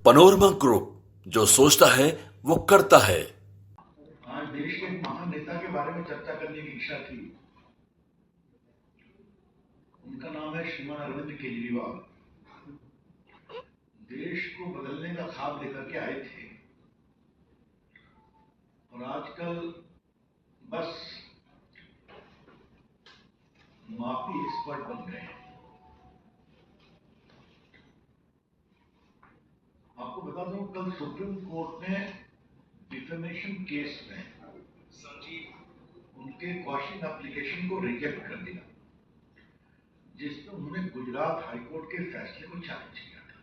Panorama group, जो सोचता है वो करता है। आज देश के एक महान नेता के बारे में चर्चा करने की इच्छा थी। उनका नाम है श्रीमान अरविंद केजरीवाल। देश को बदलने का ख्वाब लेकर के आए थे और आजकल बस माफी एक्सपर्ट बन गए हैं। आपको बता दूं, कल सुप्रीम कोर्ट ने डिफेमेशन केस में उनके क्वेश्चन एप्लीकेशन को रिजेक्ट कर दिया, जिसमें उन्होंने गुजरात हाईकोर्ट के फैसले को चैलेंज किया था।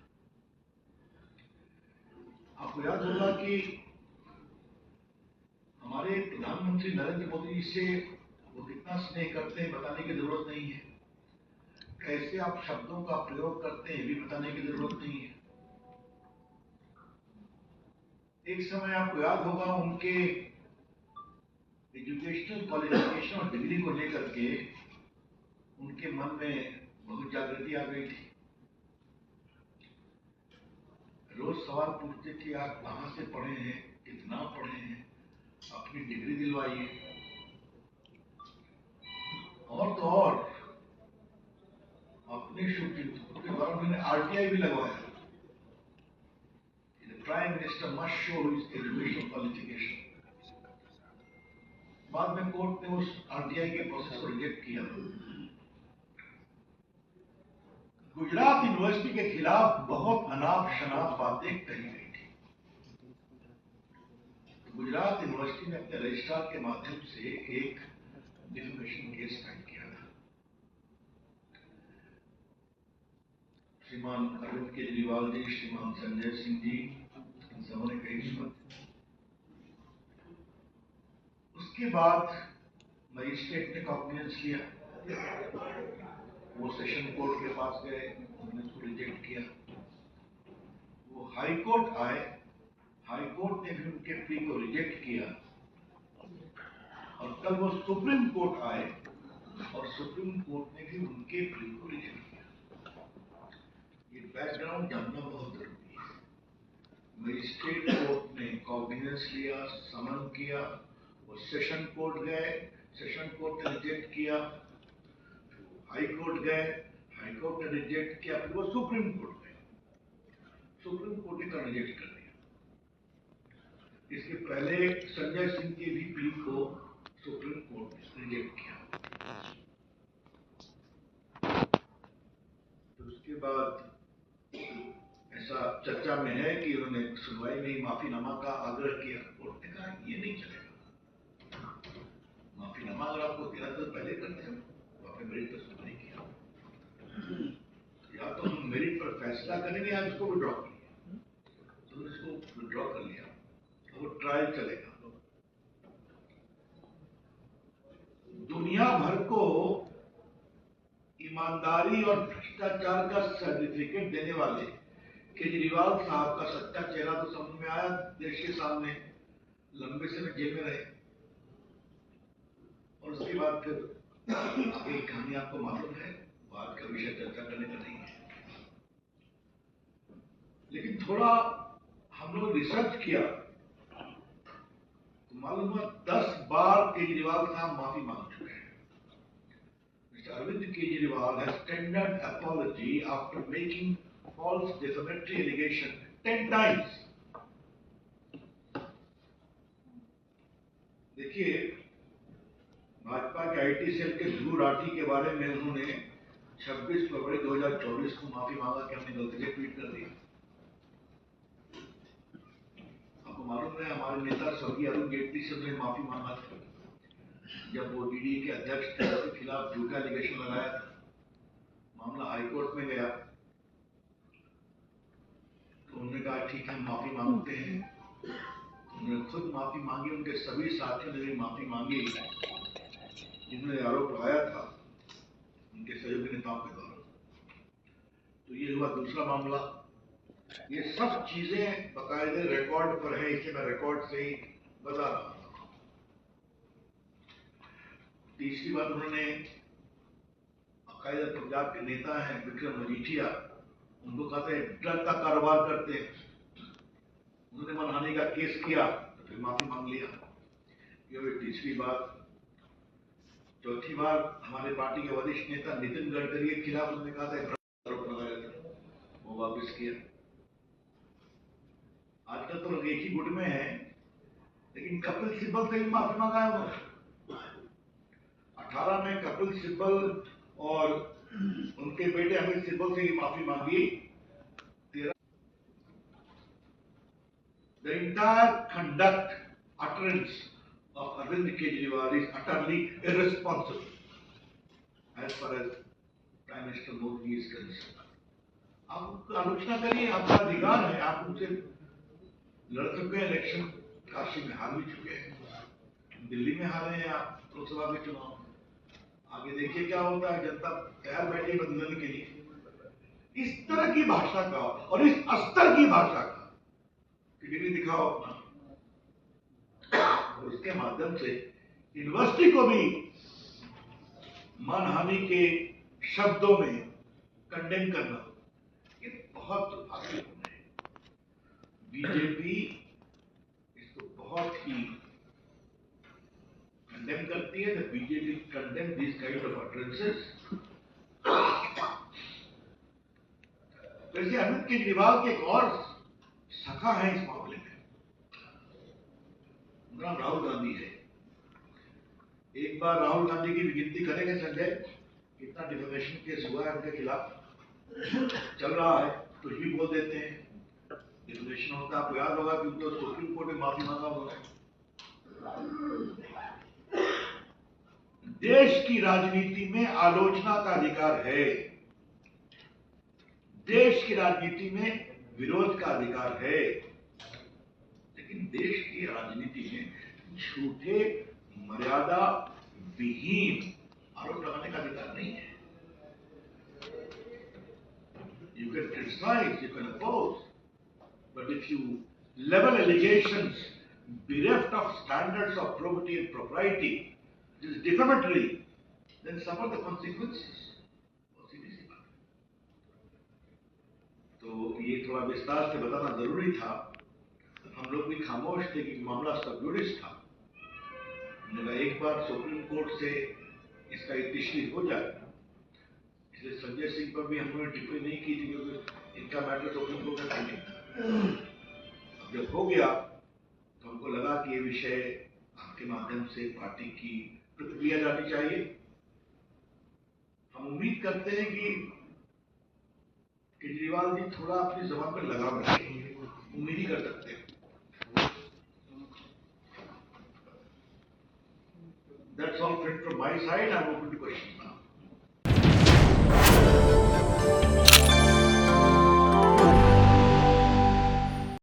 आपको याद होगा कि हमारे प्रधानमंत्री नरेंद्र मोदी जी से वो कितना स्नेह करते हैं, बताने की जरूरत नहीं है। कैसे आप शब्दों का प्रयोग करते हैं, ये भी बताने की जरूरत नहीं है। एक समय आपको याद होगा, उनके एजुकेशनल क्वालिफिकेशन और डिग्री को लेकर के उनके मन में बहुत जागृति आ गई थी। रोज सवाल पूछते थे, आप कहां से पढ़े हैं, कितना पढ़े हैं, अपनी डिग्री दिलवाइए। और तो और अपने शुभ चिंतकों के द्वारा उन्होंने आरटीआई भी लगवाया। Prime minister must show his educational qualification. बाद में कोर्ट ने उस आरटीआई के प्रोसेस को रिजेक्ट किया। गुजरात यूनिवर्सिटी के खिलाफ बहुत अनाप शनाप बातें कही गई थी। गुजरात यूनिवर्सिटी ने अपने रजिस्ट्रार के माध्यम से एक डिफेमेशन केस फाइल किया था। श्रीमान अरविंद केजरीवाल जी, श्रीमान संजय सिंह जी, इन सबों ने कही सुना। उसके बाद मजिस्ट्रेट ने कॉग्निजेंस लिया, वो सेशन कोर्ट के पास गए, उन्होंने उसको रिजेक्ट किया। वो हाई कोर्ट आए, हाई कोर्ट ने भी उनके प्ली को रिजेक्ट किया और कल वो सुप्रीम कोर्ट आए और सुप्रीम कोर्ट ने भी उनके प्ली को रिजेक्ट किया। ये बैकग्राउंड जानना बहुत जरूरी है। मजिस्ट्रेट कोर्ट ने कॉग्निजेंस लिया, समन किया, वो सेशन कोर्ट गए, सेशन कोर्ट ने रिजेक्ट किया, हाई कोर्ट गए, हाई कोर्ट ने रिजेक्ट किया, फिर वो सुप्रीम कोर्ट गए, सुप्रीम कोर्ट ने कल रिजेक्ट कर दिया। इसके पहले संजय सिंह के भी प्ली को सुप्रीम कोर्ट ने रिजेक्ट किया। तो उसके बाद ऐसा चर्चा में है कि उन्होंने सुनवाई में ही माफीनामा का आग्रह किया। कोर्ट ने कहा ये नहीं चलेगा, माफीनामा अगर आपको 13 दिन पहले करते हैं तो आपने मेरिट पर सुनवाई किया, या तो हम मेरिट पर फैसला करेंगे या इसको विड्रॉ करेंगे। तो इसको विड्रॉ कर लिया, तो वो ट्रायल चलेगा। दुनिया भर को ईमानदारी और भ्रष्टाचार का सर्टिफिकेट देने वाले केजरीवाल साहब का सच्चा चेहरा तो समझ में आया देश के सामने। लंबे समय जेल में रहे और उसके बाद फिर आगे कहानी आपको मालूम है, बात का विषय चर्चा करने का नहीं है। लेकिन थोड़ा हम लोग रिसर्च किया तो मालूम हुआ 10 बार केजरीवाल साहब माफी मांग चुके हैं। Mister Arvind Kejriwal has tendered apology after making false defamatory allegation 10 times. देखिए, भाजपा के आईटी सेल के ध्रुव राठी के बारे में उन्होंने 26 फरवरी 2024 को माफी मांगा कि हमने गलती से ट्वीट कर दिया। आपको मालूम है, हमारे नेता स्वर्गीय अरुण जेटली से उन्होंने माफी मांगा था जब वो ईडी के अध्यक्ष थे, उसके खिलाफ झूठा एलिगेशन लगाया था। मामला हाईकोर्ट में गया तो उन्होंने कहा ठीक है, माफी मांगते हैं। उन्होंने खुद माफी मांगी, उनके सभी साथियों ने भी माफी मांगी जिन्होंने आरोप लगाया था उनके सहयोगी नेताओं के द्वारा। तो ये हुआ दूसरा मामला। ये सब चीजें बकायदे रिकॉर्ड पर है, इसे मैं रिकॉर्ड से ही बता रहा हूं। तीसरी बात, उन्होंने अकायदा पंजाब के नेता हैं विक्रम मजीठिया, उनको कहते हैं ड्रग का कारोबार करते हैं, उन्होंने मानहानि का केस किया तो फिर माफी मांग लिया। ये हुई तीसरी बात। चौथी बार हमारे पार्टी के वरिष्ठ नेता नितिन गडकरी के खिलाफ उन्होंने कहा था आरोप लगाया था, वो वापस किया। आजकल तो लोग एक ही गुट में हैं, लेकिन कपिल सिब्बल से भी माफी मांगा है उन्होंने। 18 में कपिल सिब्बल और उनके बेटे अमित सिब्बल से भी माफी मांगी। The entire conduct, utterance of Arvind Kejriwal is utterly irresponsible as far as Prime Minister Modi is concerned. आप उनका आलोचना करिए, आपका अधिकार है, आप उनसे लड़ चुके हैं इलेक्शन, काशी में हार भी चुके हैं, दिल्ली में हारे हैं आप लोकसभा के चुनाव में। आगे देखिए क्या होता है, जनता तैयार बैठी है बदलने के लिए। इस तरह की भाषा का और इस स्तर की भाषा का डिग्री दिखाओ अपना, और उसके माध्यम से यूनिवर्सिटी को भी मानहानि के शब्दों में कंडेम करना, ये बहुत दुर्भाग्यपूर्ण है। बीजेपी इसको बहुत ही कंडेम करती है। The BJP condemn this kind of utterances. वैसे अरविंद केजरीवाल के एक और सखा है इस मामले में, उनका नाम राहुल गांधी है। एक बार राहुल गांधी की विगिनती करेंगे संजय, कितना डिफेमेशन केस हुआ है उनके खिलाफ चल रहा है, कुछ भी बोल देते हैं, डिफेमेशन होता है। आपको याद होगा कि उनको सुप्रीम कोर्ट में माफी मांगा उन्होंने। देश की राजनीति में आलोचना का अधिकार है, देश की राजनीति में विरोध का अधिकार है, लेकिन देश की राजनीति में झूठे मर्यादा विहीन आरोप लगाने का अधिकार नहीं है। You can criticize, you can oppose, but if you level allegations bereft of standards of probity and propriety, which is defamatory, then suffer the consequences. तो ये थोड़ा विस्तार से बताना जरूरी था। हम लोग भी खामोश थे कि मामला सब जुडिस था। मैंने एक बार सुप्रीम कोर्ट से इसका इतिश्री हो जाए, इसलिए संजय सिंह पर भी हमने टिप्पणी नहीं की थी, क्योंकि इनका मैटर सुप्रीम कोर्ट में पेंडिंग था। अब जब हो गया तो हमको लगा कि ये विषय आपके माध्यम से पार्टी की प्रतिक्रिया जानी चाहिए। हम उम्मीद करते हैं कि केजरीवाल जी थोड़ा अपनी जबान पर लगाम रखेंगे, उम्मीद ही कर सकते हैं। That's all from my side. I'm open to questions now.